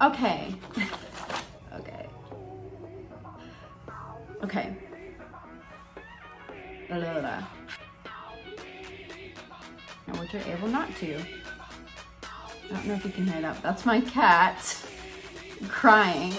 Okay. Okay. Blah, blah, blah. And what you're able not to. I don't know if you can hear that, but that's my cat crying.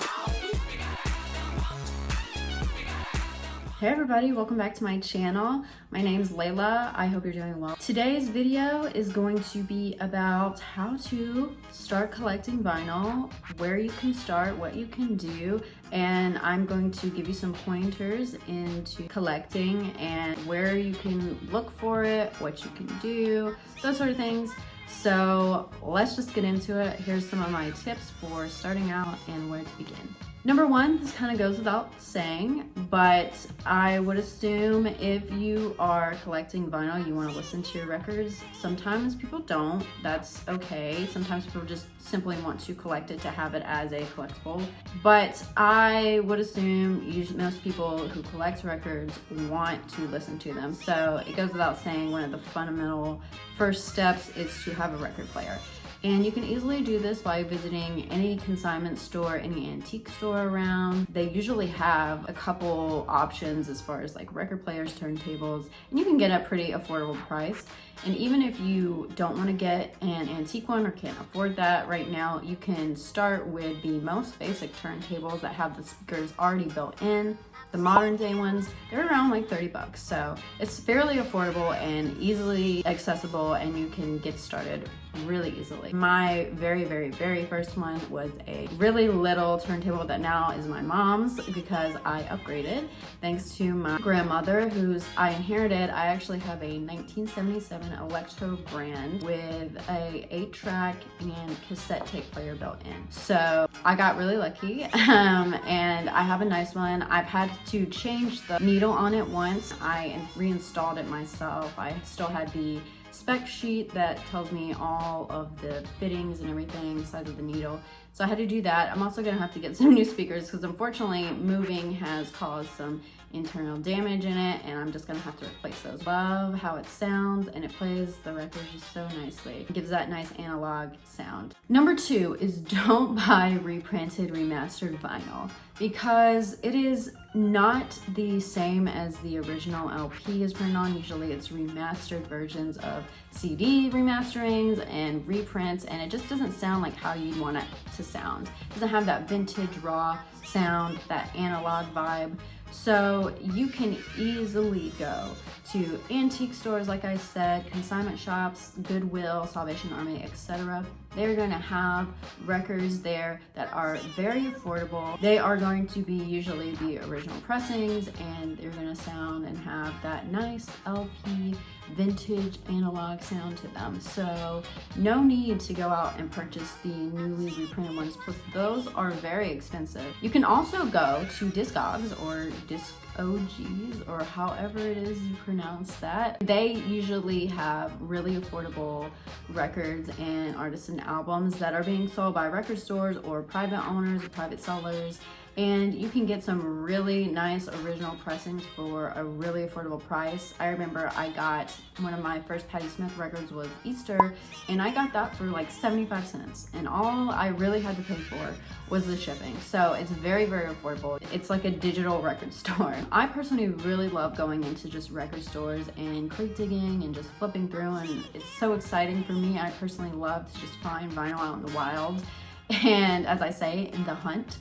Hey everybody, welcome back to my channel. My name's Layla. I hope you're doing well. Today's video is going to be about how to start collecting vinyl, where you can start, what you can do, and I'm going to give you some pointers into collecting and where you can look for it, what you can do, those sort of things. So let's just get into it. Here's some of my tips for starting out and where to begin. Number one, this kind of goes without saying, but I would assume if you are collecting vinyl, you want to listen to your records. Sometimes people don't, that's okay. Sometimes people just simply want to collect it to have it as a collectible. But I would assume most people who collect records want to listen to them. So it goes without saying, one of the fundamental first steps is to have a record player. And you can easily do this by visiting any consignment store, any antique store around. They usually have a couple options as far as like record players, turntables, and you can get a pretty affordable price. And even if you don't want to get an antique one or can't afford that right now, you can start with the most basic turntables that have the speakers already built in. The modern day ones, they're around like 30 bucks. So it's fairly affordable and easily accessible, and you can get started really easily. My very first one was a really little turntable that now is my mom's because I upgraded thanks to my grandmother, whose I inherited. I actually have a 1977 Electro brand with a 8-track and cassette tape player built in. So I got really lucky and I have a nice one. I've had to change the needle on it once. I reinstalled it myself. I still had the spec sheet that tells me all of the fittings and everything, the size of the needle. So I had to do that. I'm also gonna have to get some new speakers because unfortunately moving has caused some internal damage in it, and I'm just gonna have to replace those. Love how it sounds, and it plays the records just so nicely. It gives that nice analog sound. Number two is don't buy reprinted, remastered vinyl because it is not the same as the original LP is printed on. Usually it's remastered versions of CD remasterings and reprints, and it just doesn't sound like how you'd want it to sound. It doesn't have that vintage raw sound, that analog vibe. So you can easily go to antique stores, like I said, consignment shops, Goodwill, Salvation Army, etc. They're gonna have records there that are very affordable. They are going to be usually the original pressings, and they're gonna sound and have that nice LP vintage analog sound to them. So no need to go out and purchase the newly reprinted ones, plus those are very expensive. You can also go to Discogs or Discogs, or however it is you pronounce that. They usually have really affordable records and artists and albums that are being sold by record stores or private owners or private sellers, and you can get some really nice original pressings for a really affordable price. I remember I got one of my first Patti Smith records was Easter, and I got that for like 75 cents, and all I really had to pay for was the shipping. So it's very affordable. It's like a digital record store. I personally really love going into just record stores and crate digging and just flipping through, and it's so exciting for me. I personally love to just find vinyl out in the wild, and as I say, in the hunt.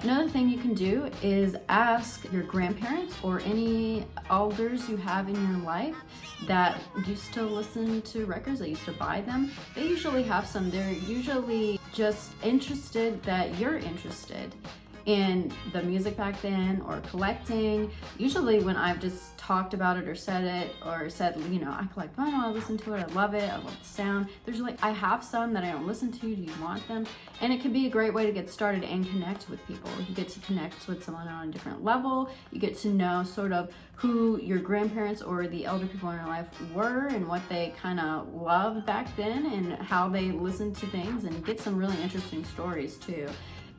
Another thing you can do is ask your grandparents or any elders you have in your life that used to listen to records, that used to buy them. They usually have some. They're usually just interested that you're interested in the music back then or collecting. Usually when I've just talked about it or said, you know, I collect vinyl, I listen to it, I love it, I love the sound. There's like, I have some that I don't listen to, do you want them? And it can be a great way to get started and connect with people. You get to connect with someone on a different level. You get to know sort of who your grandparents or the elder people in your life were and what they kind of loved back then and how they listened to things, and get some really interesting stories too.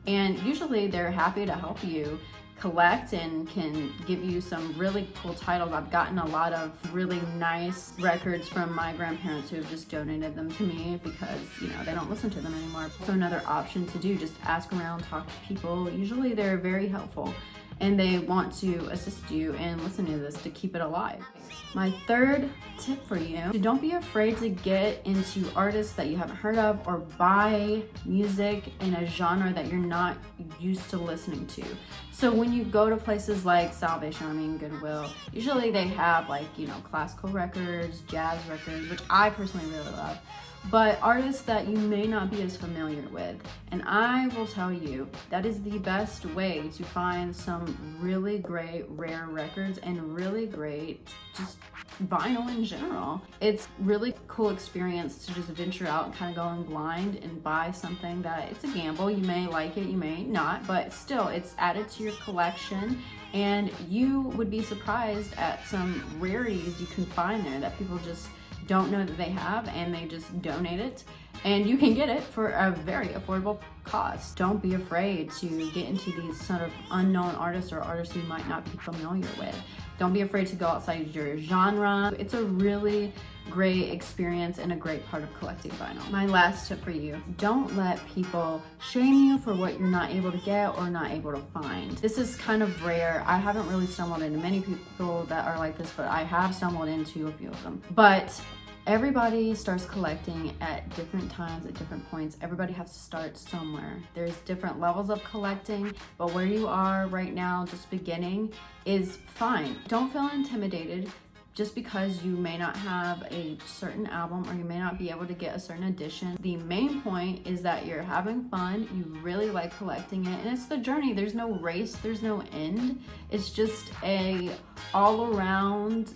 And usually they're happy to help you collect and can give you some really cool titles. I've gotten a lot of really nice records from my grandparents who have just donated them to me because, you know, they don't listen to them anymore. So another option to do, just ask around, talk to people. Usually they're very helpful and they want to assist you in listening to this to keep it alive. My third tip for you, don't be afraid to get into artists that you haven't heard of or buy music in a genre that you're not used to listening to. So when you go to places like Salvation Army and Goodwill, usually they have like, you know, classical records, jazz records, which I personally really love, but artists that you may not be as familiar with. And I will tell you, that is the best way to find some really great rare records and really great just vinyl in general. It's really cool experience to just venture out and kind of go in blind and buy something that it's a gamble. You may like it, you may not, but still it's added to your collection. And you would be surprised at some rarities you can find there that people just don't know that they have, and they just donate it, and you can get it for a very affordable cost. Don't be afraid to get into these sort of unknown artists or artists you might not be familiar with. Don't be afraid to go outside your genre. It's a really great experience and a great part of collecting vinyl. My last tip for you, don't let people shame you for what you're not able to get or not able to find. This is kind of rare. I haven't really stumbled into many people that are like this, but I have stumbled into a few of them. But everybody starts collecting at different times, at different points. Everybody has to start somewhere. There's different levels of collecting, but where you are right now, just beginning, is fine. Don't feel intimidated just because you may not have a certain album or you may not be able to get a certain edition. The main point is that you're having fun, you really like collecting it, and it's the journey. There's no race, there's no end. It's just a all-around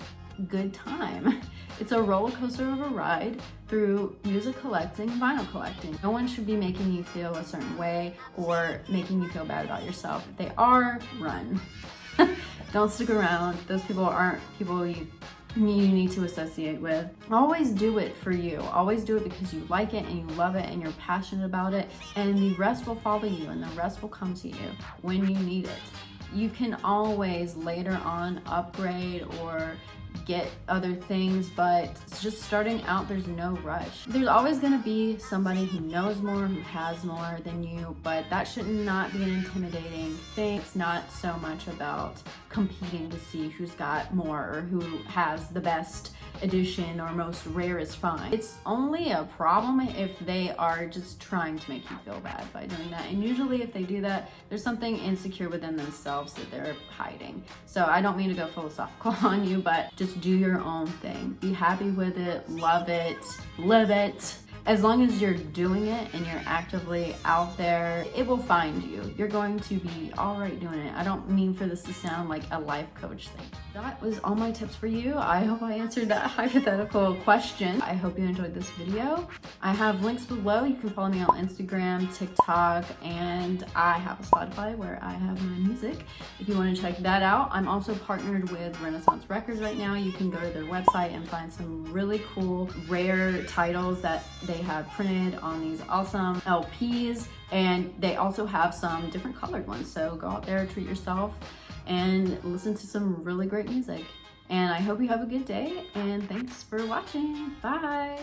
good time. It's a roller coaster of a ride through music collecting, vinyl collecting. No one should be making you feel a certain way or making you feel bad about yourself. If they are, run. Don't stick around. Those people aren't people you need to associate with. Always do it for you. Always do it because you like it and you love it and you're passionate about it, and the rest will follow you and the rest will come to you when you need it. You can always later on upgrade or get other things, but just starting out, there's no rush. There's always going to be somebody who knows more, who has more than you, but that should not be an intimidating thing. It's not so much about competing to see who's got more or who has the best edition or most rare is fine. It's only a problem if they are just trying to make you feel bad by doing that. And usually if they do that, there's something insecure within themselves that they're hiding. So I don't mean to go philosophical on you, but just do your own thing. Be happy with it, love it, live it. As long as you're doing it and you're actively out there, it will find you. You're going to be all right doing it. I don't mean for this to sound like a life coach thing. That was all my tips for you. I hope I answered that hypothetical question. I hope you enjoyed this video. I have links below. You can follow me on Instagram, TikTok, and I have a Spotify where I have my music if you want to check that out. I'm also partnered with Renaissance Records right now. You can go to their website and find some really cool, rare titles that they have printed on these awesome LPs, and they also have some different colored ones. So go out there, treat yourself, and listen to some really great music. And I hope you have a good day, and thanks for watching. Bye.